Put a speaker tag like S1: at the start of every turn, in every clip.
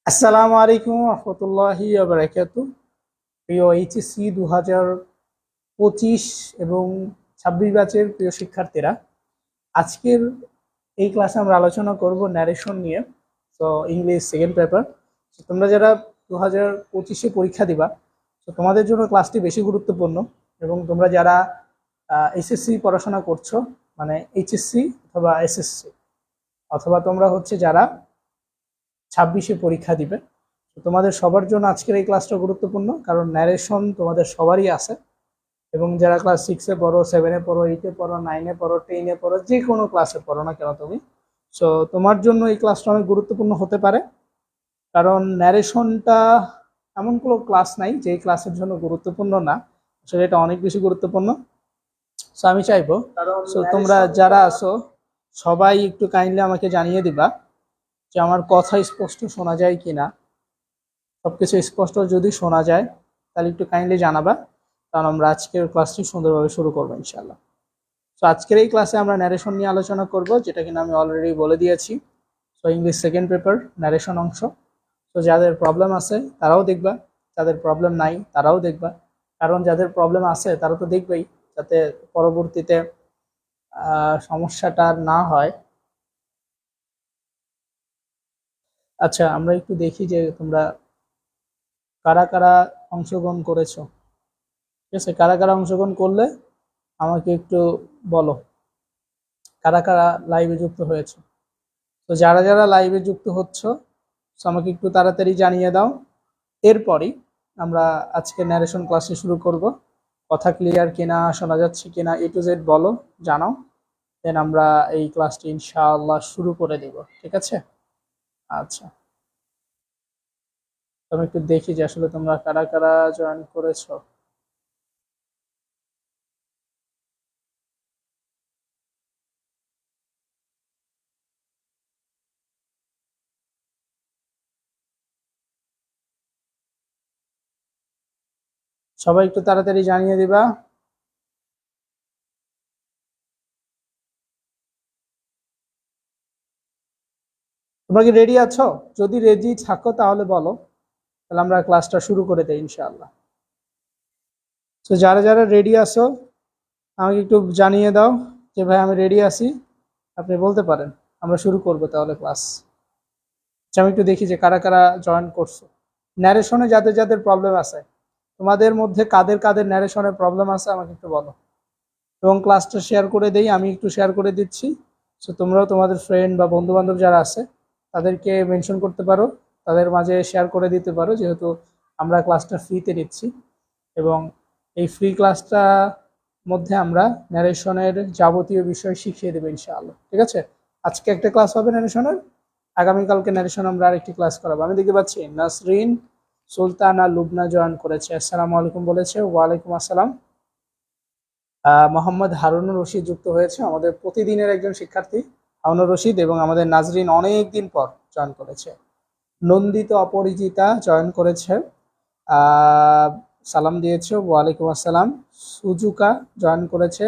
S1: আসসালামু আলাইকুম রহমতুল্লাহি ওয়া বারাকাতু। প্রিয় এইচএসসি 2025 এবং 26 ব্যাচের প্রিয় শিক্ষার্থীরা, আজকের এই ক্লাসে আমরা আলোচনা করব ন্যারেশন নিয়ে। তো ইংলিশ সেকেন্ড পেপার। তোমরা যারা 2025-এ পরীক্ষা দিবা, তো তোমাদের জন্য ক্লাসটি বেশি গুরুত্বপূর্ণ। এবং তোমরা যারা এসএসসি পড়াশোনা করছো, মানে এইচএসসি অথবা এসএসসি, অথবা তোমরা হচ্ছে যারা 26-এ পরীক্ষা দিবে, তো তোমাদের সবার জন্য আজকের এই ক্লাসটা গুরুত্বপূর্ণ, কারণ ন্যারেশন তোমাদের সবারই আছে। এবং যারা ক্লাস 6-এ পড়ো, 7-এ পড়ো, 8-এ পড়ো, 9-এ পড়ো, 10-এ পড়ো, যে কোনো ক্লাসে পড়ো না কেন তুমি, সো তোমার জন্য এই ক্লাসটা অনেক গুরুত্বপূর্ণ হতে পারে। কারণ ন্যারেশনটা এমন কোনো ক্লাস নাই যে এই ক্লাসের জন্য গুরুত্বপূর্ণ না, আসলে এটা অনেক বেশি গুরুত্বপূর্ণ। সো আমি চাইবো সো তোমরা যারা আছো সবাই একটু কাইন্ডলি আমাকে জানিয়ে দিবা যে আমার কথা স্পষ্ট শোনা যায় কিনা। সবকিছু স্পষ্ট যদি শোনা যায় তাহলে একটু কাইন্ডলি জানাবা, কারণ আমরা আজকের ক্লাসটি সুন্দরভাবে শুরু করবো ইনশাল্লাহ। তো আজকের এই ক্লাসে আমরা ন্যারেশন নিয়ে আলোচনা করব, যেটা কিনা আমি অলরেডি বলে দিয়েছি। So English second paper, narration অংশ। তো যাদের প্রবলেম আছে তারাও দেখবা, যাদের প্রবলেম নাই তারাও দেখবা, কারণ যাদের প্রবলেম আছে তারা তো দেখবেই, যাতে পরবর্তীতে সমস্যাটা না হয়। আচ্ছা, আমরা একটু দেখি যে তোমরা কারা কারা অংশগ্রহণ করেছো। ঠিক আছে, কারা কারা অংশগ্রহণ করলে আমাকে একটু বলো, কারা কারা লাইভে যুক্ত হয়েছে। তো যারা যারা লাইভে যুক্ত হচ্ছ, আমাকে একটু তাড়াতাড়ি জানিয়ে দাও। এরপরই আমরা আজকে ন্যারেশন ক্লাসে শুরু করব। কথা ক্লিয়ার কিনা, শোনা যাচ্ছে কিনা, এ টু জেড বলো, জানাও। দেন আমরা এই ক্লাসটি ইনশাআল্লাহ শুরু করে দিব। ঠিক আছে? আচ্ছা, আমি একটু দেখি যে আসলে তোমরা কারা কারা জয়েন করেছো। সবাই একটু তাড়াতাড়ি জানিয়ে দিবা। তোমরা কি রেডি আছো? যদি রেডি থাকো তাহলে বলো, তাহলে আমরা ক্লাসটা শুরু করে দেই ইনশাআল্লাহ। তো যারা যারা রেডি আছো আমাকে একটু জানিয়ে দাও যে ভাই আমি রেডি আছি, আপনি বলতে পারেন, আমরা শুরু করব তাহলে ক্লাস। আচ্ছা, আমি একটু দেখি যে কারা কারা জয়েন করছো। ন্যারেশনে যাদের যাদের প্রবলেম আছে, তোমাদের মধ্যে কাদের কাদের ন্যারেশনের প্রবলেম আছে আমাকে একটু বলো, এবং ক্লাসটা শেয়ার করে দেই, আমি একটু শেয়ার করে দিচ্ছি। সো তোমরাও তোমাদের ফ্রেন্ড বা বন্ধু বান্ধব যারা আছে তাদেরকে মেনশন করতে পারো, তাদের মাঝে শেয়ার করে দিতে পারো, যেহেতু আমরা ক্লাসটা ফ্রিতে নিচ্ছি। এবং এই ফ্রি ক্লাসটা মধ্যে আমরা ন্যারেশনের যাবতীয় বিষয় শিখিয়ে দেবো ইনশাআল্লাহ। ঠিক আছে, আজকে একটা ক্লাস হবে ন্যারেশনের, আগামীকালকে ন্যারেশন আমরা আরেকটি ক্লাস করাবো। আমি দেখতে পাচ্ছি নাসরিন সুলতানা লুবনা জয়েন করেছে, আসসালামু আলাইকুম বলেছে। ওয়ালাইকুম আসসালাম। মোহাম্মদ হারুনুর রশিদ যুক্ত হয়েছে, আমাদের প্রতিদিনের একজন শিক্ষার্থী হারুনুর রশিদ। এবং আমাদের নাজরিন অনেক দিন পর জয়েন করেছে। নন্দিত অপরিচিতা জয়েন করেছে, সালাম দিয়েছে, ওয়ালাইকুম আসসালাম। সুজুকা জয়েন করেছে,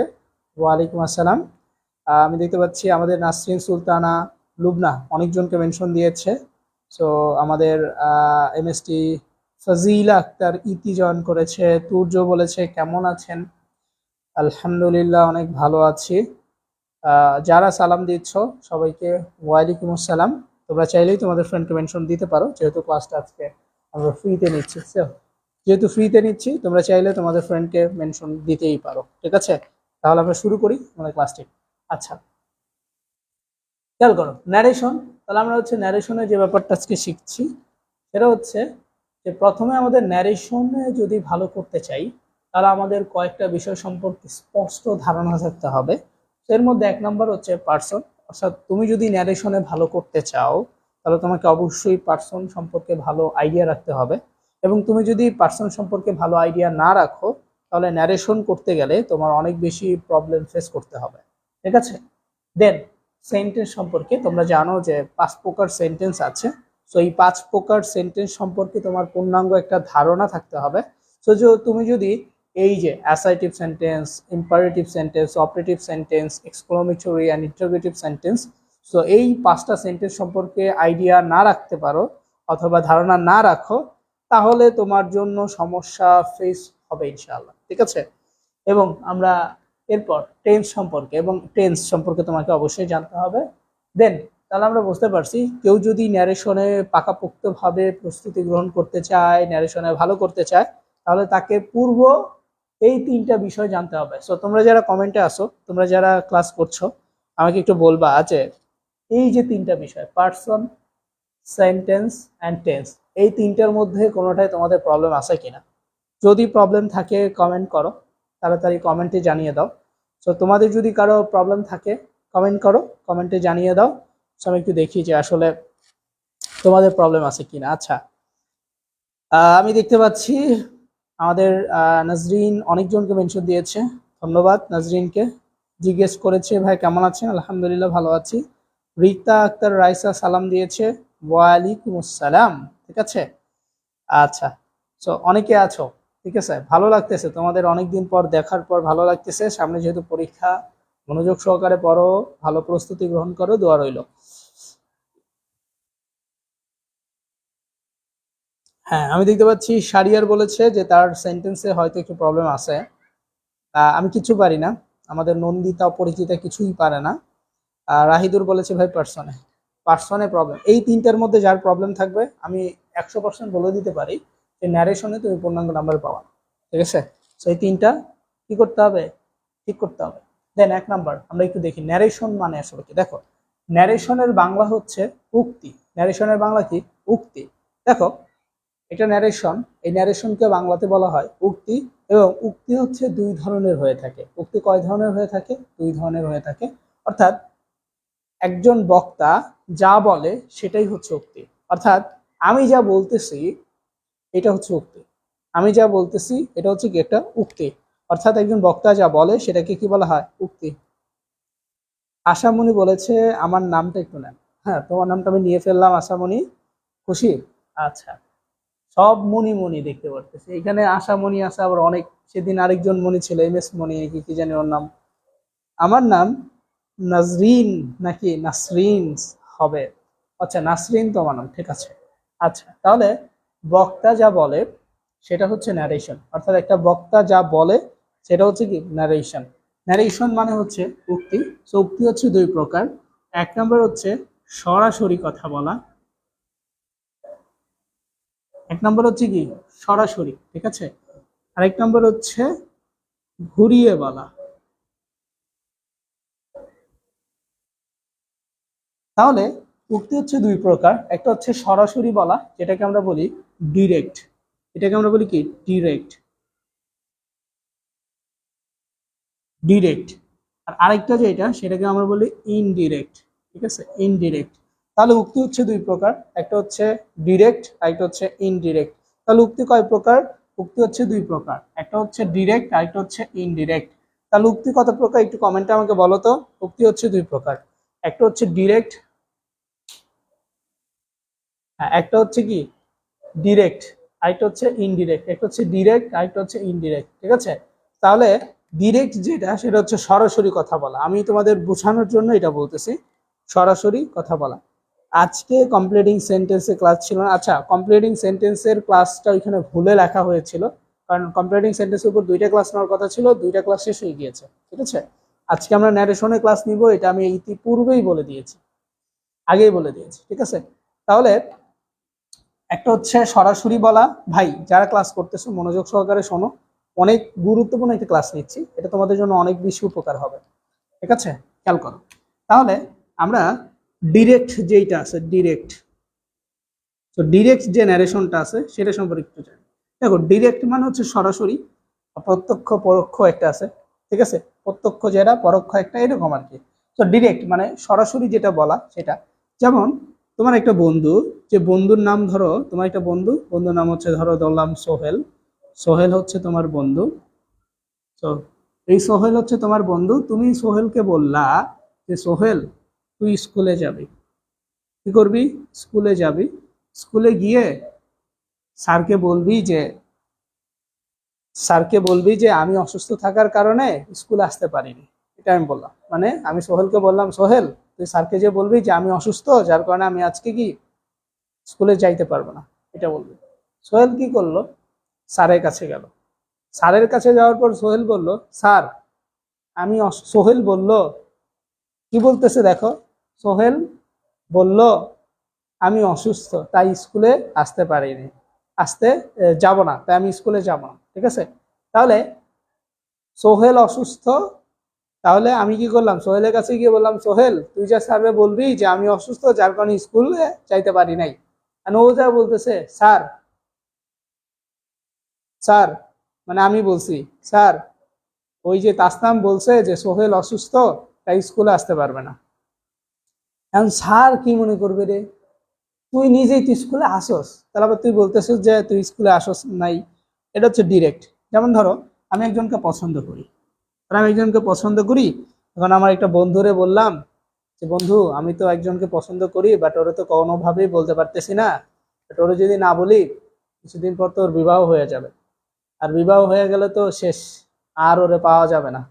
S1: ওয়ালাইকুম আসসালাম। আমি দেখতে পাচ্ছি আমাদের নাসরিন সুলতানা লুবনা অনেকজনকে মেনশন দিয়েছে। সো আমাদের এমএসটি ফাজিলা আক্তার ইতি জয়েন করেছে। তুর্য বলেছে কেমন আছেন, আলহামদুলিল্লাহ অনেক ভালো আছি। যারা সালাম দিচ্ছ সবাইকে ওয়ালাইকুম আসসালাম। তোমরা চাইলেই তোমাদের ফ্রেন্ডকে মেনশন দিতে পারো, যেহেতু ক্লাসটা আজকে আমরা ফ্রিতে নিচ্ছি। যেহেতু ফ্রিতে নিচ্ছি, তোমরা চাইলে তোমাদের ফ্রেন্ডকে মেনশন দিতেই পারো। ঠিক আছে, তাহলে আমরা শুরু করি আমাদের ক্লাসটি। আচ্ছা, খেয়াল করো ন্যারেশন। তাহলে আমরা হচ্ছে ন্যারেশনের যে ব্যাপারটা আজকে শিখছি, সেটা হচ্ছে যে প্রথমে আমাদের ন্যারেশনে যদি ভালো করতে চাই, তাহলে আমাদের কয়েকটা বিষয় সম্পর্কে স্পষ্ট ধারণা থাকতে হবে। এর মধ্যে এক নম্বর হচ্ছে পার্সন। অর্থাৎ তুমি যদি ন্যারেশনে ভালো করতে চাও, তাহলে তোমাকে অবশ্যই পার্সন সম্পর্কে ভালো আইডিয়া রাখতে হবে। এবং তুমি যদি পার্সন সম্পর্কে ভালো আইডিয়া না রাখো, তাহলে ন্যারেশন করতে গেলে তোমার অনেক বেশি প্রবলেম ফেস করতে হবে। ঠিক আছে? দেন সেন্টেন্স সম্পর্কে তোমরা জানো যে 5 প্রকার সেন্টেন্স আছে। সো এই 5 প্রকার সেন্টেন্স সম্পর্কে তোমার পূর্ণাঙ্গ একটা ধারণা থাকতে হবে। সো তুমি যদি এই যে assertive sentence, imperative sentence, operative sentence, exclamatory and interrogative sentence, so এই 5টা সেন্টেন্স সম্পর্কে আইডিয়া না রাখতে পারো, অথবা ধারণা না রাখো, তাহলে তোমার জন্য সমস্যা ফেস হবে ইনশাআল্লাহ। ঠিক আছে? এবং আমরা এরপর টেন্স সম্পর্কে তোমাকে অবশ্যই জানতে হবে। দেন তাহলে আমরা বুঝতে পারছি কেউ যদি ন্যারেশনে পাকাপোক্তভাবে প্রস্তুতি গ্রহণ করতে চায়, ন্যারেশনে ভালো করতে চায়, তাহলে তাকে পূর্ব এই 3টা বিষয় জানতে হবে। সো তোমরা যারা কমেন্টে আসো, তোমরা যারা ক্লাস করছো, আমাকে একটু বলবা যে এই যে 3টা বিষয়, পার্সন, সেন্টেন্স অ্যান্ড টেন্স, এই 3টার মধ্যে কোনোটাই তোমাদের প্রবলেম আছে কিনা। যদি প্রবলেম থাকে কমেন্ট করো, তাড়াতাড়ি কমেন্টে জানিয়ে দাও। সো তোমাদের যদি কারো প্রবলেম থাকে কমেন্ট করো, কমেন্টে জানিয়ে দাও। সো আমি একটু দেখি যে আসলে তোমাদের প্রবলেম আছে কিনা। আচ্ছা, আমি দেখতে পাচ্ছি আমাদের নাজরিন অনেকজনকে মেনশন দিয়েছে, ধন্যবাদ নাজরিনকে। জিজ্ঞেস করেছে ভাই কেমন আছেন, আলহামদুলিল্লাহ ভালো আছি। রিতা আক্তার রাইসা সালাম দিয়েছে, ওয়ালাইকুম আসসালাম। ঠিক আছে, আচ্ছা। সো অনেকে আছো, ঠিক আছে, ভালো লাগতেছে তোমাদের অনেকদিন পর দেখার পর, ভালো লাগতেছে। সামনে যেহেতু পরীক্ষা, মনোযোগ সহকারে পড়ো, ভালো প্রস্তুতি গ্রহণ করো, দোয়া রইল। হ্যাঁ, আমি দেখতে পাচ্ছি শারিয়ার বলেছে যে তার সেন্টেন্সে হয়তো একটু প্রবলেম আছে। আমি কিছু পারি না, আমাদের নন্দিতা অপরিচিতা কিছুই পারে না। রাহিদুর বলেছে ভাই পার্সনে প্রবলেম। এই 3টার মধ্যে যার প্রবলেম থাকবে আমি 100% বলে দিতে পারি যে ন্যারেশনে তুমি পূর্ণাঙ্গ নাম্বার পাওয়া। ঠিক আছে, সেই 3টা কি করতে হবে, ঠিক করতে হবে। দেন 1 নাম্বার আমরা একটু দেখি ন্যারেশন মানে আসলে কি। দেখো, ন্যারেশনের বাংলা হচ্ছে উক্তি। ন্যারেশনের বাংলা কি? উক্তি। দেখো, এটা ন্যারেশন, এই ন্যারেশনকে বাংলাতে বলা হয় উক্তি। এবং উক্তি হচ্ছে 2 ধরনের হয়ে থাকে। উক্তি কয় ধরনের হয়ে থাকে? 2 ধরনের হয়ে থাকে। অর্থাৎ একজন বক্তা যা বলে সেটাই হচ্ছে উক্তি। অর্থাৎ আমি যা বলতেছি এটা হচ্ছে উক্তি। আমি যা বলতেছি এটা হচ্ছে কি? একটা উক্তি। অর্থাৎ একজন বক্তা যা বলে সেটাকে কি বলা হয়? উক্তি। আশামণি বলেছে আমার নামটা একটু নেন। হ্যাঁ, তোমার নামটা আমি নিয়ে ফেললাম আশামণি, খুশি? আচ্ছা, সব মনি মনি দেখতে পারতেছি এখানে। আশামণি আছে, আবার অনেক, সেদিন আরেকজন মনি ছিল, এম এস মনি কি কি জানি ওর নাম। আমার নাম নাজরিন নাকি নাসরিন হবে? আচ্ছা, নাসরিন তোমার নাম, ঠিক আছে। আচ্ছা, তাহলে বক্তা যা বলে সেটা হচ্ছে ন্যারেশন। অর্থাৎ একটা বক্তা যা বলে সেটা হচ্ছে কি? ন্যারেশন। ন্যারেশন মানে হচ্ছে উক্তি। সো উক্তি হচ্ছে 2 প্রকার। 1 নম্বর হচ্ছে সরাসরি কথা বলা। 1 নম্বর হচ্ছে কি? সরাসরি, ঠিক আছে। আরেক নম্বর হচ্ছে ঘুরিয়ে বলা। তাহলে উক্তি হচ্ছে 2 প্রকার। একটা হচ্ছে সরাসরি বলা, যেটাকে আমরা বলি ডিরেক্ট। এটাকে আমরা বলি কি? ডিরেক্ট। ডিরেক্ট। আর আরেকটা যেটা, সেটাকে আমরা বলি ইনডিরেক্ট। ঠিক আছে, ইনডিরেক্ট। তাহলে উক্তি হচ্ছে 2 প্রকার, একটা হচ্ছে ডিরেক্ট, আরেকটা হচ্ছে ইনডিরেক্ট। তাহলে উক্তি কয় প্রকার? উক্তি হচ্ছে 2 প্রকার, একটা হচ্ছে ডিরেক্ট, আরেকটা হচ্ছে ইনডিরেক্ট। তাহলে উক্তি কত প্রকার একটু কমেন্টে আমাকে বলো তো। উক্তি হচ্ছে 2 প্রকার, একটা হচ্ছে ডিরেক্ট, হ্যাঁ, একটা হচ্ছে কি? ডিরেক্ট, আরেকটা হচ্ছে ইনডিরেক্ট। একটা হচ্ছে ডিরেক্ট, আরেকটা হচ্ছে ইনডিরেক্ট। ঠিক আছে, তাহলে ডিরেক্ট যেটা, সেটা হচ্ছে সরাসরি কথা বলা। আমি তোমাদের বোঝানোর জন্য এটা বলতেছি, সরাসরি কথা বলা। আজকে কমপ্লিটিং সেন্টেন্সের ক্লাস ছিল না। আচ্ছা, কমপ্লিটিং সেন্টেন্সের ক্লাসটা ওইখানে ভুলে লেখা হয়েছিল, কারণ কমপ্লিটিং সেন্টেন্সের উপর 2টা ক্লাস নেওয়ার কথা ছিল, 2টা ক্লাস শেষ হয়ে গিয়েছে। ঠিক আছে, আজকে আমরা ন্যারেশনের ক্লাস নিব, এটা আমি ইতিপূর্বেই বলে দিয়েছি, আগেই বলে দিয়েছি। ঠিক আছে, তাহলে একটা হচ্ছে সরাসরি বলা। ভাই যারা ক্লাস করতেছো মনোযোগ সহকারে শোনো, অনেক গুরুত্বপূর্ণ একটা ক্লাস নিচ্ছি, এটা তোমাদের জন্য অনেক বেশি উপকার হবে। ঠিক আছে, খেয়াল করো। তাহলে আমরা ডিরেক্ট যেইটা আছে, ডিরেক্ট, তো ডিরেক্ট যে ন্যারেশনটা আছে সেটা সম্পর্কে একটু জানি। দেখো, ডিরেক্ট মানে হচ্ছে সরাসরি, প্রত্যক্ষ পরোক্ষ একটা আছে। ঠিক আছে, প্রত্যক্ষ যেটা, পরোক্ষ একটা, এরকম আর কি। তো ডিরেক্ট মানে সরাসরি যেটা বলা সেটা। যেমন তোমার একটা বন্ধু, যে বন্ধুর নাম, ধরো তোমার একটা বন্ধু, বন্ধুর নাম হচ্ছে, ধরো ধরলাম সোহেল। সোহেল হচ্ছে তোমার বন্ধু। তো এই সোহেল হচ্ছে তোমার বন্ধু। তুমি সোহেলকে বললা যে সোহেল তুই স্কুলে যাবি। কি করবি? স্কুলে যাবি। স্কুলে গিয়ে স্যারকে বলবি যে আমি অসুস্থ থাকার কারণে স্কুলে আসতে পারিনি। এটা আমি বললাম, মানে আমি সোহেলকে বললাম সোহেল তুই স্যারকে যে বলবি যে আমি অসুস্থ, যার কারণে আমি আজকে কি স্কুলে যাইতে পারবে না, এটা বলবে। সোহেল কি করলো, স্যারের কাছে গেল। স্যারের কাছে যাওয়ার পর সোহেল বলল, স্যার সোহেল বলল, কি বলতেছে দেখো, সোহেল বলল আমি অসুস্থ তাই স্কুলে আসতে পারিনি, যাব না, তাই আমি স্কুলে যাব না। ঠিক আছে, তাহলে সোহেল অসুস্থ, তাহলে আমি কি করলাম, সোহেলের কাছে গিয়ে বললাম, সোহেল তুই যা স্যারে বলবি যে আমি অসুস্থ যার কারণে স্কুলে যাইতে পারি নাই। আর ও যা বলতেছে, স্যার স্যার মানে আমি বলছি, স্যার ওই যে তাসনাম বলছে যে সোহেল অসুস্থ তাই স্কুলে আসতে পারবে না। এখন স্যার কি মনে করবে রে, তুই নিজেই তুই স্কুলে আসস, তাহলে আবার তুই বলতেছিস যে তুই স্কুলে আসস নাই। এটা হচ্ছে ডিরেক্ট। যেমন ধরো আমি একজনকে পছন্দ করি, এখন আমার একটা বন্ধুরে বললাম যে বন্ধু আমি তো একজনকে পছন্দ করি, বাট ওরে তো কোনোভাবেই বলতে পারতেছি না, বাট ওরে যদি না বলি কিছুদিন পর তোর বিবাহ হয়ে যাবে, আর বিবাহ হয়ে গেলে তো শেষ, আর ওরে পাওয়া যাবে না।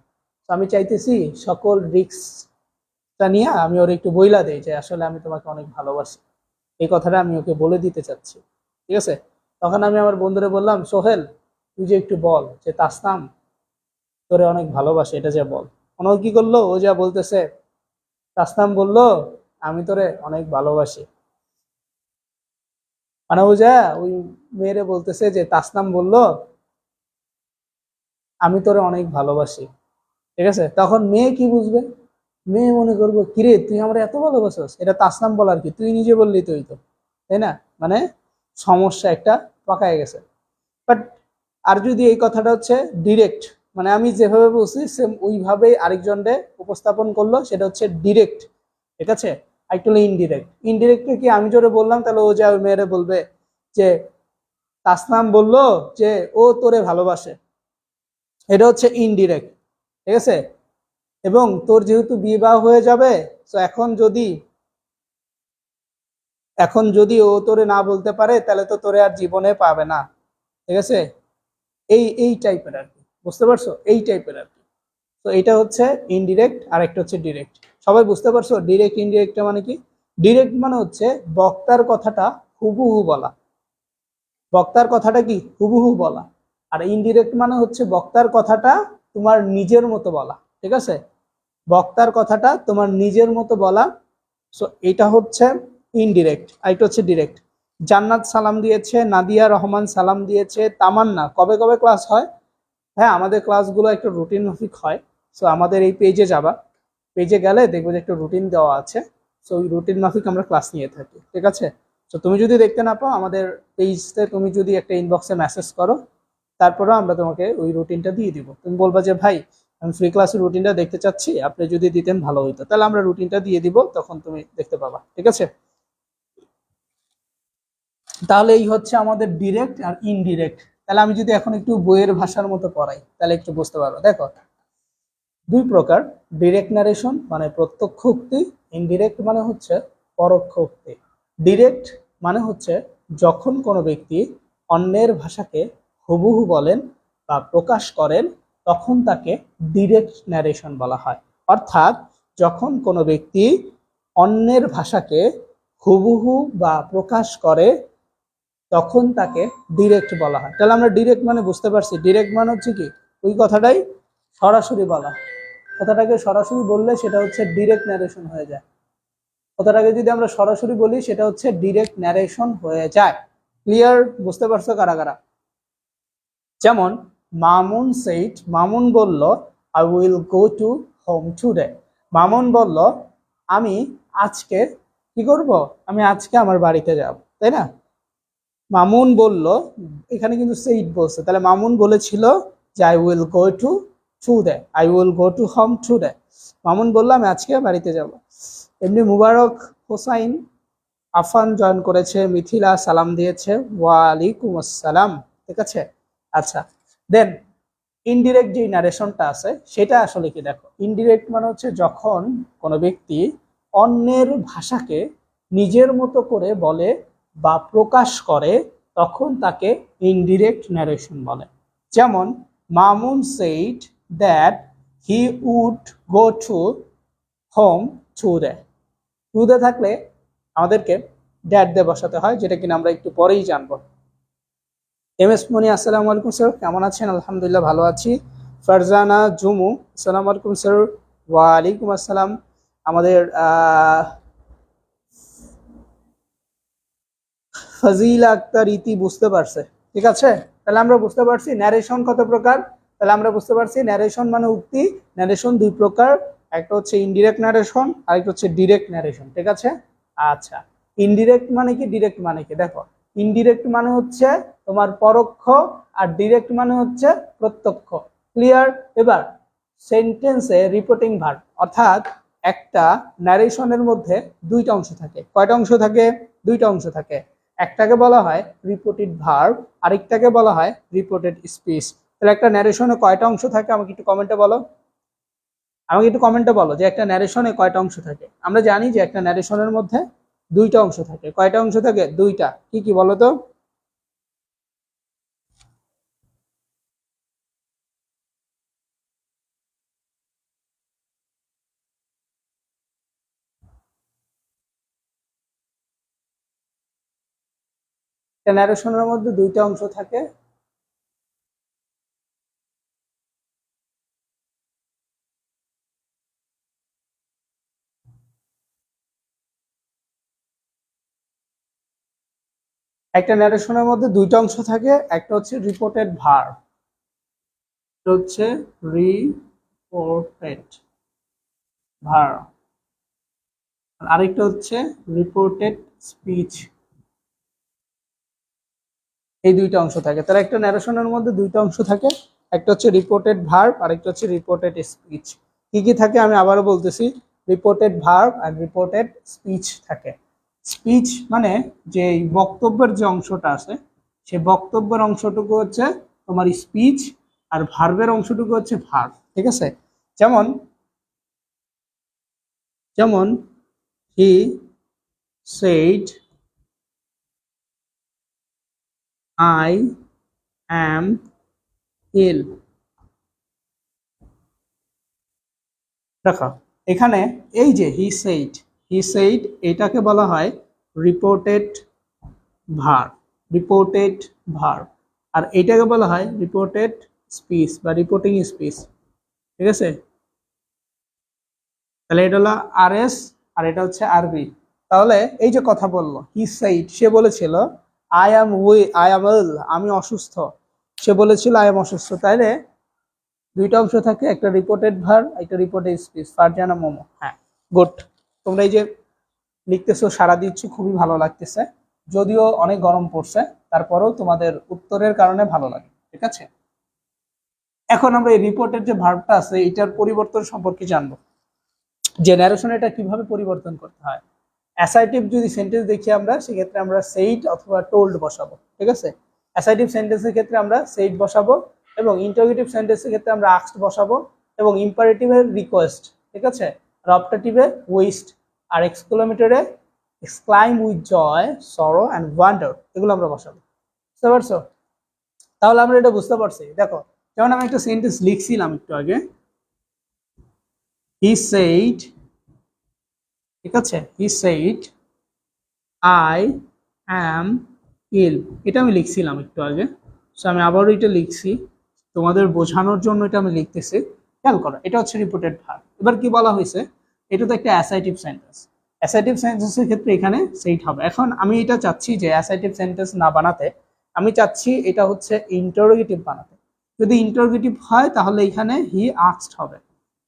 S1: তো আমি চাইতেছি সকল রিস্কটা নিয়ে আমি ওর একটু বইলা দেই যে আসলে আমি তোমাকে অনেক ভালোবাসি, এই কথাটা আমি ওকে বলে দিতে চাচ্ছি। ঠিক আছে, তখন আমি আমার বন্ধুরে বললাম, সোহেল তুই যে একটু বল যে তাসনাম তোরে অনেক ভালোবাসে, এটা যে বল। ও কি করলো, ও যা বলতেছে, তাসনাম বলল আমি তোরে অনেক ভালোবাসি, মানে ও যা ওই মেয়েরে বলতেছে যে তাসনাম বলল আমি তোরে অনেক ভালোবাসি। ঠিক আছে, তখন মেয়ে কি বুঝবে, মেয়ে মনে করবো কিরে তুই আমার এত ভালোবাসিস, এটা তাসনাম বলার কি, তুই নিজে বললি তুই তো, তাই না, মানে সমস্যা একটা পাকায় গেছে। বাট আর যদি এই কথাটা হচ্ছে ডিরেক্ট, মানে আমি যেভাবে বলছি সেম ওইভাবেই আরেকজনকে উপস্থাপন করলো, সেটা হচ্ছে ডিরেক্ট। ঠিক আছে, একটু ইনডিরেক্ট। ইনডিরেক্টে কি আমি জোরে বললাম, তাহলে ও যা ওই মেয়েরে বলবে যে তাসনাম বললো যে ও তোরে ভালোবাসে, এটা হচ্ছে ইনডিরেক্ট। ঠিক আছে, এবং তোর যেহেতু বিবাহ হয়ে যাবে, তো এখন যদি ও তোরে না বলতে পারে তাহলে তো তোরে আর জীবনে পাবে না। ঠিক আছে, এই টাইপের আর কি, বুঝতে পারছো, এই টাইপের আর কি। তো এটা হচ্ছে ইনডিরেক্ট আর একটা হচ্ছে ডিরেক্ট। সবাই বুঝতে পারছো ডিরেক্ট ইনডিরেক্ট মানে কি? ডিরেক্ট মানে হচ্ছে বক্তার কথাটা হুবহু বলা, বক্তার কথাটা কি হুবহু বলা। আর ইনডিরেক্ট মানে হচ্ছে বক্তার কথাটা তোমার নিজের মতো বলা। ঠিক আছে, বক্তার কথাটা তোমার নিজের মতো বলা। সো এটা হচ্ছে ইনডিরেক্ট, আর এটা হচ্ছে ডিরেক্ট। জান্নাত সালাম দিয়েছে, নাদিয়া রহমান সালাম দিয়েছে, তামান্না কবে কবে ক্লাস হয়? হ্যাঁ, আমাদের ক্লাসগুলো একটু রুটিন মাফিক হয়। সো আমাদের এই পেজে যাবা, পেজে গেলে দেখবে যে একটা রুটিন দেওয়া আছে। সো ওই রুটিন মাফিক আমরা ক্লাস নিয়ে থাকি। ঠিক আছে, তো তুমি যদি দেখতে না পাও আমাদের পেজতে তুমি যদি একটা ইনবক্সে মেসেজ করো, তারপরে আমরা তোমাকে ওই রুটিনটা দিয়ে দিব। তুমি বলবা যে ভাই আমি ফ্রি ক্লাসের রুটিনটা দেখতে চাচ্ছি, আপনি যদি দিতেন ভালো হইতো, তাহলে আমরা রুটিনটা দিয়ে দিব, তখন তুমি দেখতে পাবা। ঠিক আছে, তাহলে এই হচ্ছে আমাদের ডিরেক্ট আর ইনডিরেক্ট। তাহলে আমি যদি এখন একটু বইয়ের ভাষার মতো পড়াই তাহলে একটু বুঝতে পারবো। দেখো, দুই প্রকার, ডিরেক্ট নারেশন মানে প্রত্যক্ষ উক্তি, ইনডিরেক্ট মানে হচ্ছে পরোক্ষ উক্তি। ডিরেক্ট মানে হচ্ছে যখন কোনো ব্যক্তি অন্যের ভাষাকে হুবহু বলেন বা প্রকাশ করেন তখন তাকে ডিরেক্ট ন্যারেশন বলা হয়। অর্থাৎ যখন কোনো ব্যক্তি অন্যের ভাষাকে হুবহু বা প্রকাশ করে তখন তাকে ডিরেক্ট বলা হয়। তাহলে আমরা ডিরেক্ট মানে বুঝতে পারছি, ডিরেক্ট মানে হচ্ছে কি ওই কথাটাই সরাসরি বলা, কথাটাকে সরাসরি বললে সেটা হচ্ছে ডিরেক্ট ন্যারেশন হয়ে যায়। কথাটাকে যদি আমরা সরাসরি বলি সেটা হচ্ছে ডিরেক্ট ন্যারেশন হয়ে যায়। ক্লিয়ার? বুঝতে পারছো কারা কারা? যেমন মামুন সেইড, মামুন বলল I will go to home today. Mamun বলল আমি আজকে কি করব, আমি আজকে আমার বাড়িতে যাব, তাই না? মামুন বলল, এখানে কিন্তু সেইড বলছে, তাহলে মামুন বলেছিল যে I will go to today, I will go to home today. Mamun বলল আমি আজকে বাড়িতে যাব। এমনি মুবারক হোসাইন আফান জয়েন করেছে, মিথিলা সালাম দিয়েছে, ওয়ালাইকুম আসসালাম। ঠিক আছে, আচ্ছা। দেন ইনডিরেক্ট যে নারেশনটা আছে সেটা আসলে কি, দেখো ইনডিরেক্ট মানে হচ্ছে যখন কোনো ব্যক্তি অন্যের ভাষাকে নিজের মতো করে বলে বা প্রকাশ করে তখন তাকে ইনডিরেক্ট ন্যারেশন বলে। যেমন Mamun said that he would go to home today. Today থাকলে আমাদেরকে ড্যাট দিয়ে বসাতে হয়, যেটা কিনা আমরা একটু পরেই জানবো। এম এস মনি, আসসালামু আলাইকুম স্যার, কেমন আছেন? আলহামদুলিল্লাহ ভালো আছি। ফারজানা জুমু, আসসালামু আলাইকুম স্যার। ওয়ালাইকুম আসসালাম। আমাদের ফাজিলা আক্তার ইতি বুঝতে পারছে, ঠিক আছে। তাহলে আমরা বুঝতে পারছি ন্যারেশন কত প্রকার। তাহলে আমরা বুঝতে পারছি ন্যারেশন মানে উক্তি। ন্যারেশন দুই প্রকার, একটা হচ্ছে ইনডিরেক্ট ন্যারেশন, আরেকটা হচ্ছে ডিরেক্ট ন্যারেশন, ঠিক আছে। আচ্ছা, ইনডিরেক্ট মানে কি, ডিরেক্ট মানে কি? দেখো, ইনডিরেক্ট মানে হচ্ছে তোমার পরোক্ষ, আর ডিরেক্ট মানে হচ্ছে প্রত্যক্ষ। ক্লিয়ার? এবার সেন্টেন্সে রিপোর্টিং ভার্ব, অর্থাৎ একটা ন্যারেশনের মধ্যে দুইটা অংশ থাকে। কয়টা অংশ থাকে? দুইটা অংশ থাকে। একটাকে বলা হয় রিপোর্টেড ভার্ব, আরেকটাকে বলা হয় রিপোর্টেড স্পিচ। তাহলে একটা ন্যারেশনে কয়টা অংশ থাকে আমাকে একটু কমেন্টে বলো। আমাকে একটু কমেন্টে বলো যে একটা ন্যারেশনে কয়টা অংশ থাকে। আমরা জানি যে একটা ন্যারেশনের মধ্যে দুইটা অংশ থাকে। কয়টা অংশ থাকে? দুইটা। কি কি বলো তো? একটা ন্যারেশনের মধ্যে দুইটা অংশ থাকে। একটা ন্যারেশনের মধ্যে দুইটা অংশ থাকে, একটা হচ্ছে রিপোর্টেড ভার্ব, এটা হচ্ছে রিপোর্টেড ভার্ব, আরেকটা হচ্ছে রিপোর্টেড স্পিচ। এই দুইটা অংশ থাকে। তাহলে একটা ন্যারেশনের মধ্যে দুইটা অংশ থাকে, একটা হচ্ছে রিপোর্টেড ভার্ব, আরেকটা হচ্ছে রিপোর্টেড স্পিচ। কি কি থাকে আমি আবারও বলতেছি, রিপোর্টেড ভার্ব আর রিপোর্টেড স্পিচ থাকে। স্পিচ মানে যে বক্তব্যের যে অংশটা আছে, সেই বক্তব্যের অংশটুকু হচ্ছে তোমার স্পিচ, আর ভার্বের অংশটুকু হচ্ছে ভার্ব, ঠিক আছে। যেমন যেমন হি সেইড আই অ্যাম ইল। দেখো এখানে এই যে হি সেইড এটাকে বলা হয় রিপোর্টেড ভার্ব, রিপোর্টেড ভার্ব। আর এটাকে বলা হয় রিপোর্টেড স্পিচ বা রিপোর্টিং স্পিচ, ঠিক আছে। তাহলে এটা হলো আরএস, আর এটা হচ্ছে আরবি। তাহলে এই যে কথা বললো হি সেইড, সে বলেছিল আই অ্যাম ইল, আমি অসুস্থ। সে বলেছিল আই এম অসুস্থ। তাইলে দুইটা অংশ থাকে, একটা রিপোর্টেড ভার্ব, একটা রিপোর্টেড স্পিচ। ফারজানা মোমো, হ্যাঁ, গুড। তোমরা এই যে লিখতেছো, সারা দিচ্ছ, খুবই ভালো লাগতেছে। যদিও অনেক গরম পড়ছে, তারপরেও তোমাদের উত্তরের কারণে ভালো লাগে, ঠিক আছে। এখন আমরা এই রিপোর্টের যে ভার্বটা আছে এটার পরিবর্তন সম্পর্কে জানবো, যে ন্যারেশন এটা কিভাবে পরিবর্তন করতে হয়। অ্যাসার্টিভ যদি সেন্টেন্স দেখি আমরা, সেক্ষেত্রে আমরা সেইড অথবা টোল্ড বসাবো, ঠিক আছে। অ্যাসার্টিভ সেন্টেন্সের ক্ষেত্রে আমরা সেইড বসাবো, এবং ইন্টারোগেটিভ সেন্টেন্সের ক্ষেত্রে আমরা আস্কড বসাবো, এবং ইম্পারেটিভের রিকোয়েস্ট, ঠিক আছে। আর অপটেটিভে উইস্ট, আর এক্সক্লামেটরে এক্সক্লাইম উইথ জয়, সরো অ্যান্ড ওয়ান্ডার, এগুলো আমরা বসাবো। বুঝতে পারছো? তাহলে আমরা এটা বুঝতে পারছি। দেখো, যেমন আমি একটা সেন্টেন্স লিখছিলাম একটু আগে, হি সেইড, ঠিক আছে, হি সেইড আই অ্যাম ইল, এটা আমি লিখছিলাম একটু আগে। সো আমি আবারও এটা লিখছি তোমাদের বোঝানোর জন্য, এটা আমি লিখতেছি। খেয়াল করো, এটা হচ্ছে রিপোর্টেড ভার্ব। এবার কি বলা হয়েছে, এটা তো একটা অ্যাসার্টিভ সেন্টেন্স। অ্যাসার্টিভ সেন্টেন্সের ক্ষেত্রে এখানে সেইট হবে। এখন আমি এটা চাচ্ছি যে অ্যাসার্টিভ সেন্টেন্স না বানাতে, আমি চাচ্ছি এটা হচ্ছে ইন্টারোগেটিভ বানাতে। যদি ইন্টারোগেটিভ হয় তাহলে এখানে হি আস্কড হবে।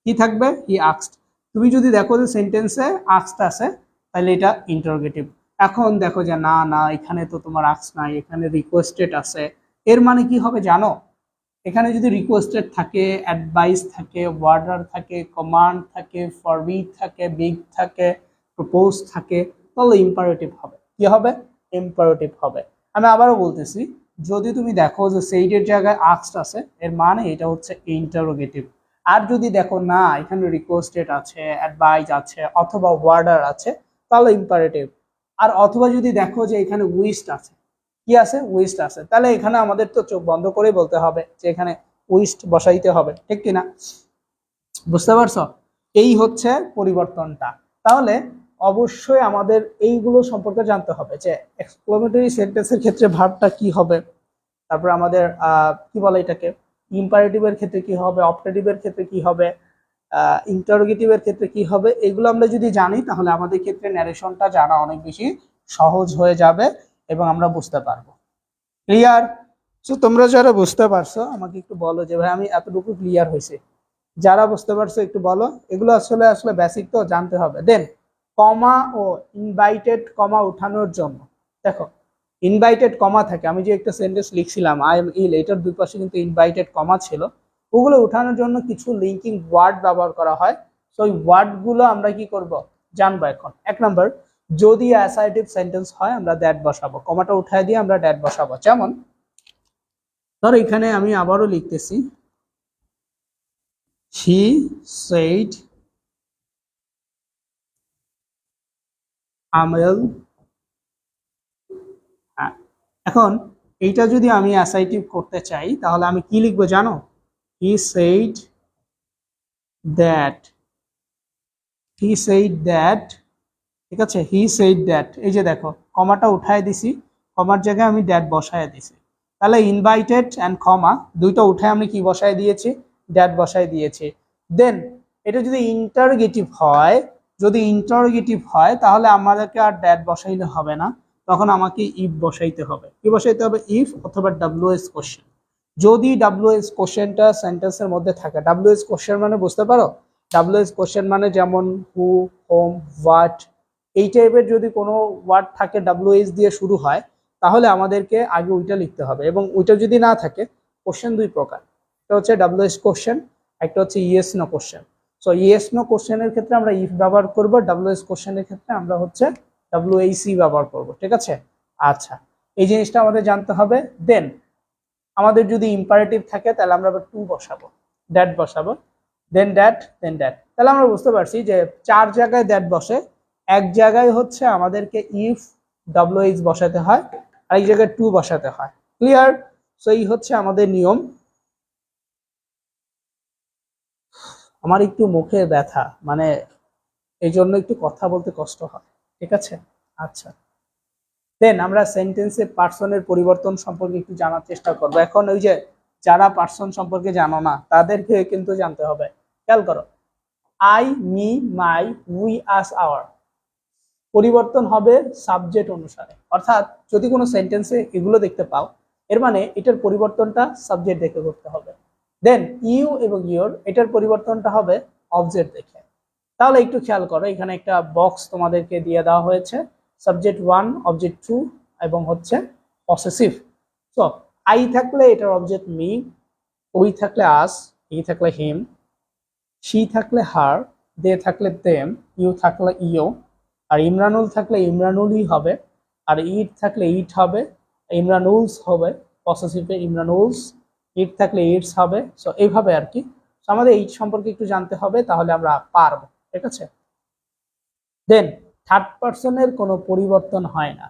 S1: কি থাকবে? He asked. তুমি যদি দেখো যে সেন্টেন্সে আস্কড আছে, তাহলে এটা ইন্টারোগেটিভ। এখন দেখো যে না না, এখানে তো তোমার আস্ক নাই, এখানে রিকোয়েস্টেড আছে। এর মানে কি হবে জানো? এখানে যদি রিকোয়েস্টেড থাকে, অ্যাডভাইস থাকে, ওয়ার্ডার থাকে, কমান্ড থাকে, ফরবিড থাকে, বিগ থাকে, প্রপোজ থাকে, তাহলে ইম্পারেটিভ হবে। কি হবে? ইম্পারেটিভ হবে। আমি আবারও বলতেছি, যদি তুমি দেখো যে সেইডের জায়গায় আস্কড আছে, এর মানে এটা হচ্ছে ইন্টারোগেটিভ। আর যদি দেখো না, এখানে রিকোয়েস্টেড আছে, অ্যাডভাইস আছে, অথবা ওয়ার্ডার আছে, তাহলে ইম্পারেটিভ। আর অথবা যদি দেখো যে এখানে উইস্ট আছে, কি আছে? উইস্ট আছে, তাহলে এখানে আমাদের তো চোখ বন্ধ করেই বলতে হবে যে এখানে উইস্ট বসাইতে হবে, ঠিক কিনা? বুঝতে পারছো? এই হচ্ছে পরিবর্তনটা। তাহলে অবশ্যই আমাদের এইগুলো সম্পর্কে জানতে হবে যে এক্সক্লেমেটরি সেন্টেন্সের ক্ষেত্রে ভার্বটা কি হবে, তারপর আমাদের কি বলে এটাকে, ইম্পারেটিভের ক্ষেত্রে কি হবে, অপটেটিভের ক্ষেত্রে কি হবে, ইন্টারোগেটিভের ক্ষেত্রে কি হবে, এগুলো আমরা যদি জানি তাহলে আমাদের ক্ষেত্রে ন্যারেশনটা জানা অনেক বেশি সহজ হয়ে যাবে এবং আমরা বুঝতে পারবো। ক্লিয়ার? সো তোমরা যারা বুঝতে পারছো আমাকে একটু বলো যে ভাই আমি এতটুকু ক্লিয়ার হয়েছে। যারা বুঝতে পারছো একটু বলো, এগুলো আসলে আসলে বেসিক তো জানতে হবে। দেন কমা ও ইনভাইটেড কমা উঠানোর জন্য, দেখো ইনভাইটেড কমা থাকে, আমি যে একটা সেন্টেন্স লিখছিলাম আই এম ইল, এটার দুই পাশে কিন্তু ইনভাইটেড কমা ছিল, ওগুলো উঠানোর জন্য কিছু লিঙ্কিং ওয়ার্ড ব্যবহার করা হয়। সো ওই ওয়ার্ডগুলো আমরা কি করব জানবো এখন। এক নম্বর, যদি অ্যাসার্টিভ সেন্টেন্স হয় আমরা দ্যাট বসাবো, কমাটা উঠায় দিয়ে আমরা দ্যাট বসাবো। যেমন ধরো এখানে আমি আবারও লিখতেছি he said আমেল। হ্যাঁ, এখন এইটা যদি আমি অ্যাসার্টিভ করতে চাই তাহলে আমি কি লিখবো জানো? he said that, he said that, ঠিক আছে, হি সেইড দ্যাট, এই যে দেখো কমাটা উঠায় দিছি, কমার জায়গায় আমি দ্যাট বসায় দিছি, তাহলে ইনভাইটেড অ্যান্ড কমা দুইটা উঠায় আমি কি বসায় দিয়েছি, দ্যাট বসায় দিয়েছি। দেন এটা যদি ইন্টারোগেটিভ হয়, যদি ইন্টারোগেটিভ হয় তাহলে আমাদেরকে আর দ্যাট বসাইলে হবে না, তখন আমাকে ইফ বসাইতে হবে। কি বসাইতে হবে? ইফ অথবা ডাব্লিউএস কোশ্চেন। যদি ডাব্লিউএস কোশ্চেনটা সেন্টেন্সের মধ্যে থাকে, ডাব্লিউএস কোশ্চেন মানে বুঝতে পারো, ডাব্লিউএস কোশ্চেন মানে যেমন হু, হোম, হোয়াট, এই টাইপের যদি কোনো ওয়ার্ড থাকে ডাব্লিউএস দিয়ে শুরু হয় তাহলে আমাদেরকে আগে ওইটা লিখতে হবে। এবং ওইটা যদি না থাকে, কোশ্চেন দুই প্রকার, একটা হচ্ছে ডাব্লিউএস কোশ্চেন, একটা হচ্ছে yes no question. So yes no কোশ্চেনের ক্ষেত্রে আমরা ইফ ব্যবহার করব, ডাব্লিউএস কোশ্চেনের ক্ষেত্রে আমরা হচ্ছে ডাব্লিউএসি ব্যবহার করব। ঠিক আছে? আচ্ছা, এই জিনিসটা আমাদের জানতে হবে। দেন আমাদের যদি ইম্পারেটিভ থাকে তাহলে আমরা আবার টু বসাবো, দ্যাট বসাবো, দেন দ্যাট, দেন দ্যাট। তাহলে আমরা বুঝতে পারছি যে চার জায়গায় দ্যাট বসে, এক জায়গায় হচ্ছে আমাদেরকে ইফ ডাব্লিউএইচ বসাতে হয়, আর এক জায়গায় টু বসাতে হয়। ক্লিয়ার? সো এই হচ্ছে আমাদের নিয়ম। আমার একটু মুখে ব্যথা, মানে এই জন্য একটু কথা বলতে কষ্ট হয়। ঠিক আছে? আচ্ছা, দেন আমরা সেন্টেন্সে পার্সনের পরিবর্তন সম্পর্কে একটু জানার চেষ্টা করবো। এখন ওই যে যারা পার্সন সম্পর্কে জানো না তাদেরকে কিন্তু জানতে হবে। খেয়াল করো, I, me, my, we, us, our পরিবর্তন হবে সাবজেক্ট অনুসারে, অর্থাৎ যদি কোনো সেন্টেন্সে এগুলো দেখতে পাও এর মানে এটার পরিবর্তনটা সাবজেক্ট দেখে করতে হবে। দেন ইউ এবং ইয়োর, এটার পরিবর্তনটা হবে অবজেক্ট দেখে। তাহলে একটু খেয়াল করো, এখানে একটা বক্স তোমাদেরকে দিয়ে দেওয়া হয়েছে, সাবজেক্ট 1, অবজেক্ট 2 এবং হচ্ছে পসেসিভ। সো আই থাকলে এটার অবজেক্ট মি, উই থাকলে আস, হি থাকলে হিম, শি থাকলে হার, দে থাকলে দেম, ইউ থাকলে ইও, আর ইমরানুল থাকলে ইমরানুলই হবে, আর ইট থাকলে ইট হবে, ইমরানুলস হবে পসেসিভে, ইমরানুলস, ইট থাকলে ইটস হবে। সো এইভাবে আর কি। আমাদের এই সম্পর্কে একটু জানতে হবে, তাহলে আমরা পারবো। ঠিক আছে? দেন থার্ড পার্সনের কোনো পরিবর্তন হয় না,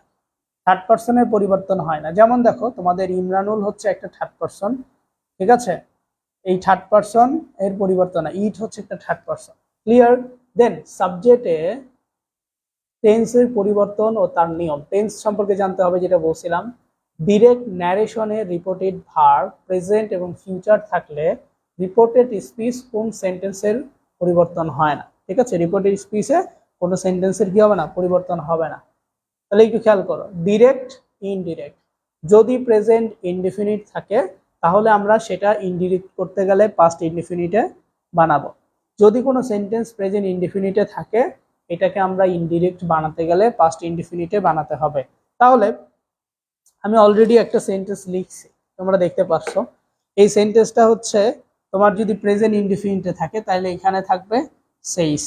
S1: থার্ড পার্সনের পরিবর্তন হয় না। যেমন দেখো তোমাদের ইমরানুল হচ্ছে একটা থার্ড পার্সন, ঠিক আছে, এই থার্ড পার্সন এর পরিবর্তন না, ইট হচ্ছে একটা থার্ড পার্সন। ক্লিয়ার? দেন সাবজেক্টে টেন্সের পরিবর্তন ও তার নিয়ম, টেন্স সম্পর্কে জানতে হবে, যেটা বলছিলাম। ডিরেক্ট ন্যারেশনে রিপোর্টেড ভার্ব প্রেজেন্ট এবং ফিউচার থাকলে রিপোর্টেড স্পিচ কোন সেন্টেন্সের পরিবর্তন হয় না। ঠিক আছে? রিপোর্টেড স্পিচে কোনো সেন্টেন্সের কি হবে না, পরিবর্তন হবে না। তাহলে একটু খেয়াল করো, ডিরেক্ট, ইনডিরেক্ট, যদি প্রেজেন্ট ইনডিফিনিট থাকে তাহলে আমরা সেটা ইনডিরেক্ট করতে গেলে পাস্ট ইনডিফিনিটে বানাবো। যদি কোনো সেন্টেন্স প্রেজেন্ট ইনডিফিনিটে থাকে এটাকে আমরা ইনডিরেক্ট বানাতে গেলে পাস্ট ইনডিফিনিটে বানাতে হবে। তাহলে আমি অলরেডি একটা সেন্টেন্স লিখছি, তোমরা দেখতে পাচ্ছ। এই সেন্টেন্সটা হচ্ছে তোমার যদি প্রেজেন্ট ইনডিফিনিটে থাকে তাহলে এখানে থাকবে সেইস,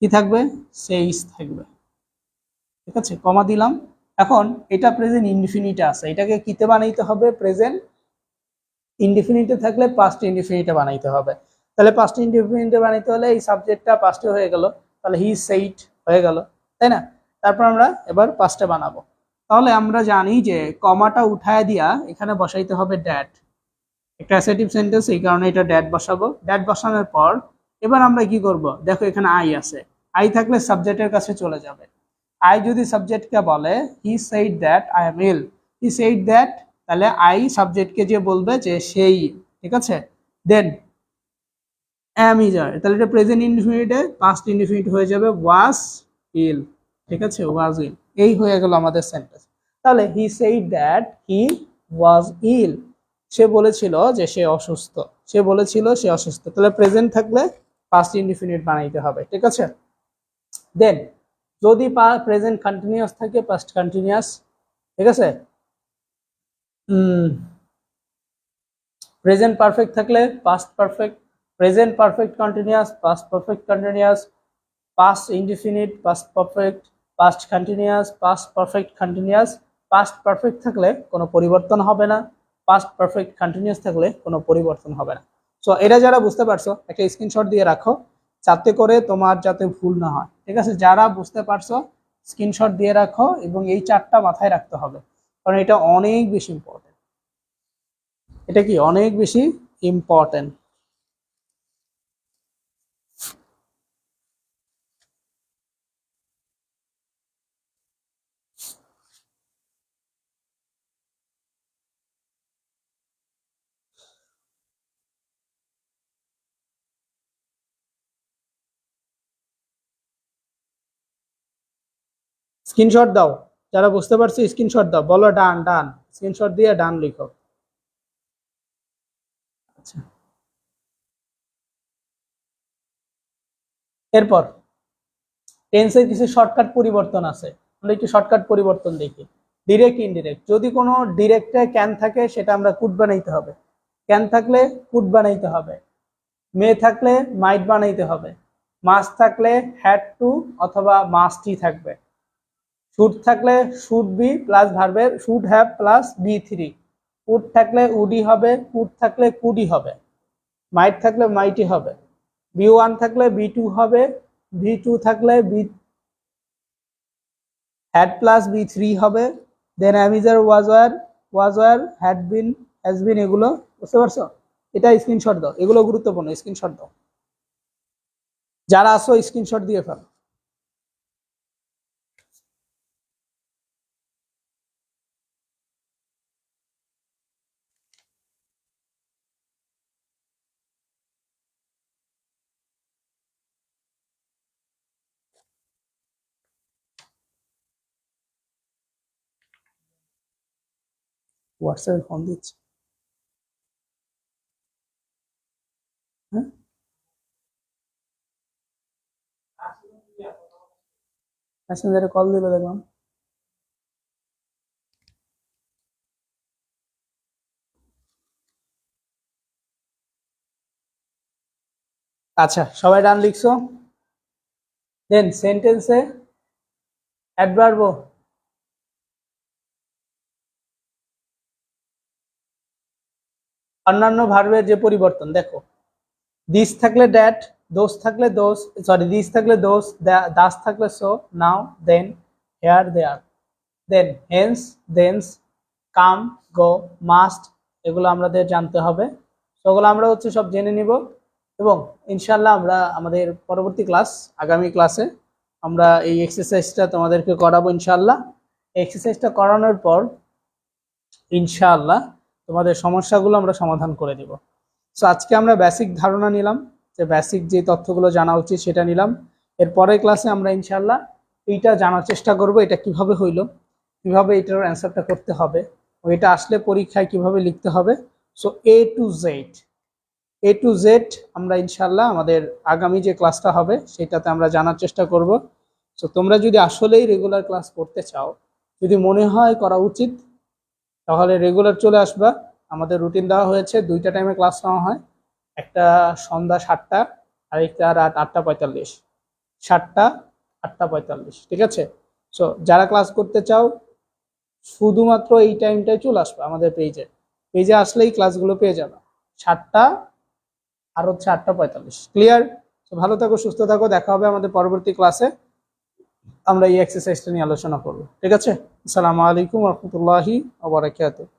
S1: কি থাকবে, সেইস থাকবে। ঠিক আছে? কমা দিলাম। এখন এটা প্রেজেন্ট ইনডিফিনিটে আছে, এটাকে কিতে বানাইতে হবে, প্রেজেন্ট ইনডিফিনিটে থাকলে পাস্ট ইনডিফিনিটে বানাইতে হবে। তাহলে পাস্ট ইনডিফিনিটে বানাইতে হলে এই সাবজেক্টটা পাস্টে হয়ে গেল, তাহলে হি সেইড হয়ে গেল, তাই না? তারপর আমরা এবার পাস্টে বানাবো। তাহলে আমরা জানি যে কমাটা উঠায় দিয়া এখানে বসাইতে হবে ড্যাট, একটা অ্যাসার্টিভ সেন্টেন্স, এই কারণে এটা ড্যাট বসাবো। ড্যাট বসানোর পর এবার আমরা কি করব, দেখো এখানে আই আছে, আই থাকলে সাবজেক্টের কাছে চলে যাবে। আই যদি সাবজেক্টকে বলে he said that I am ill, he said that, তাহলে আই সাবজেক্টকে যে বলবে যে সেই, ঠিক আছে। দেন অ্যাম ইজ আর, তাহলে এটা প্রেজেন্ট ইনডিফিনিটে পাস্ট ইনডিফিনিট হয়ে যাবে ওয়াজ ইল, ঠিক আছে, ওয়াজ ইল। এই হয়ে গেল আমাদের সেন্টেন্স। তাহলে হি সেইড দ্যাট হি ওয়াজ ইল, সে বলেছিল যে সে অসুস্থ, সে বলেছিল সে অসুস্থ, তাহলে প্রেজেন্ট থাকলে পাস্ট ইনডিফিনিট বানাইতে হবে, ঠিক আছে। দেন যদি প্রেজেন্ট কন্টিনিউয়াস থাকে পাস্ট কন্টিনিউয়াস, ঠিক আছে। প্রেজেন্ট পারফেক্ট থাকলে past perfect, present perfect continuous, past perfect continuous, past indefinite, past perfect, past continuous, past perfect continuous. Past perfect থাকলে কোনো পরিবর্তন হবে না, পাস্ট পারফেক্ট কন্টিনিউয়াস থাকলে কোনো পরিবর্তন হবে না। সো এটা যারা বুঝতে পারছো একটা স্ক্রিনশট দিয়ে রাখো, যাতে করে তোমার যাতে ভুল না হয়, ঠিক আছে। যারা বুঝতে পারছো স্ক্রিনশট দিয়ে রাখো, এবং এই চারটা মাথায় রাখতে হবে, কারণ এটা অনেক বেশি ইম্পর্টেন্ট। এটা কি অনেক বেশি ইম্পর্টেন্ট। স্ক্রিনশট দাও, যারা বুঝতে পারছো স্ক্রিনশট দাও, বলো ডান ডান, স্ক্রিনশট দিয়ে ডান লিখো। আচ্ছা, এরপর টেন্সের কিছু শর্টকাট পরিবর্তন আছে, আমরা একটু শর্টকাট পরিবর্তন দেখি। ডিরেক্ট ইনডিরেক্ট, যদি কোনো ডিরেক্টে ক্যান থাকে সেটা আমরা কুড বানাইতে হবে, ক্যান থাকলে কুড বানাইতে হবে, মে থাকলে মাইট বানাইতে হবে, মাস্ট থাকলে হ্যাড টু অথবা মাস্টই থাকবে, শুড থাকলে শুড বি প্লাস ভার্বের should have plus V three, would থাকলে উডি হবে, কুড থাকলে কুডি হবে, মাইট থাকলে মাইটি হবে, বি ওয়ান থাকলে বি টু হবে, বি টু থাকলে be had plus V three হবে, then am is are was were had been has been, এগুলো বুঝতে পারছো। এটা স্ক্রিনশট দাও, এগুলো গুরুত্বপূর্ণ, স্ক্রিনশট দাও, যারা আসো স্ক্রিনশট দিয়ে ফেলো। হোয়াটসঅ্যাপে ফোন দিচ্ছে, হ্যাঁ মেসেঞ্জারে কল দিল দেখলাম। আচ্ছা, সবাই ডান লিখছো। দেন সেন্টেন্সে অ্যাডভার্ব, অন্যান্য ভার্বের যে পরিবর্তন দেখো, দিস থাকলে দ্যাট, দোস থাকলে দোস, সরি দিস থাকলে দোস, দাস থাকলে সো, নাও, দেন, হেয়ার, দেয়ার, দেন, হেন্স, দেন্স, কাম, গো, মাস্ট, এগুলো আমাদের জানতে হবে। সেগুলো আমরা হচ্ছে সব জেনে নিব, এবং ইনশাল্লাহ আমরা আমাদের পরবর্তী ক্লাস, আগামী ক্লাসে আমরা এই এক্সারসাইজটা তোমাদেরকে করাবো ইনশাল্লাহ। এক্সারসাইজটা করানোর পর ইনশাআল্লাহ তোমাদের সমস্যাগুলো আমরা সমাধান করে দিব। সো আজকে আমরা বেসিক ধারণা নিলাম, যে বেসিক যে তথ্যগুলো জানা উচিত সেটা নিলাম। এর পরের ক্লাসে আমরা ইনশাআল্লাহ এইটা জানার চেষ্টা করব, এটা কিভাবে হইলো, কিভাবে এটার অ্যান্সারটা করতে হবে, এটা আসলে পরীক্ষায় কিভাবে লিখতে হবে। সো এ টু জেড আমরা ইনশাআল্লাহ আমাদের আগামী যে ক্লাসটা হবে সেটাতে আমরা জানার চেষ্টা করব। সো তোমরা যদি আসলেই রেগুলার ক্লাস করতে চাও, যদি মনে হয় করা উচিত, তাহলে রেগুলার চলে আসবা। আমাদের রুটিন দেওয়া হয়েছে, দুইটা টাইমে ক্লাস নেওয়া হয়, একটা সন্ধ্যা 7টা আর একটা রাত 8টা 45, 7টা 8টা 45, ঠিক আছে। সো যারা ক্লাস করতে চাও শুধুমাত্র এই টাইমটাই চলে আসবে আমাদের পেজে আসলেই ক্লাসগুলো পেয়ে যাবে, 7টা আর হচ্ছে 8টা 45, ক্লিয়ার। তো ভালো থাকো, সুস্থ থাকো, দেখা হবে আমাদের পরবর্তী ক্লাসে, আমরা এই এক্সারসাইজটা নিয়ে আলোচনা করবো, ঠিক আছে। আসসালামু আলাইকুম ওয়া রাহমাতুল্লাহি ওয়া বারাকাতুহু।